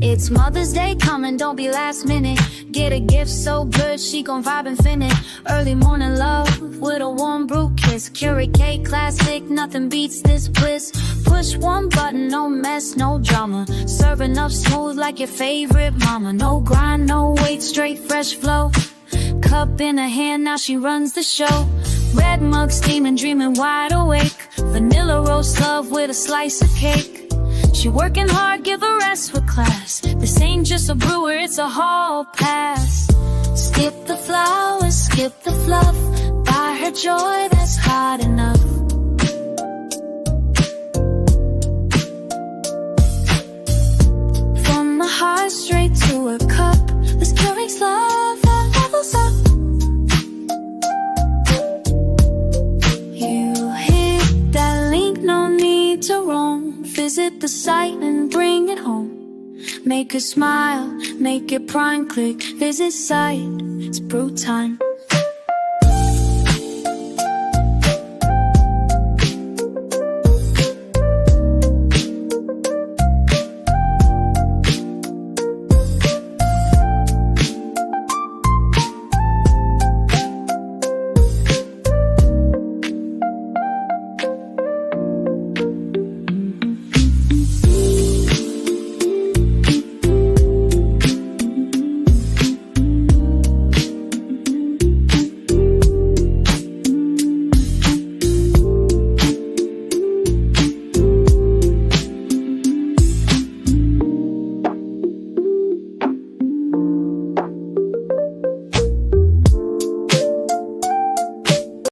It's Mother's Day coming, don't be last minute. Get a gift so good, she gon' vibe and fin it. Early morning love with a warm brew kiss. Keurig cake classic, nothing beats this bliss. Push one button, no mess, no drama. Serving up smooth like your favorite mama. No grind, no wait, straight fresh flow. Cup in her hand, now she runs the show. Red mug steaming, dreaming wide awake. Vanilla roast love with a slice of cake. She working hard, give a rest for class. This ain't just a brewer, it's a hall pass. Skip the flowers, skip the fluff. Buy her joy, that's hot enough. From the heart straight to her cup. This Keurig's love that levels up. You hit that link, no need to roam. Visit the site and bring it home. Make her smile, make it prime, click, visit site, it's brew time.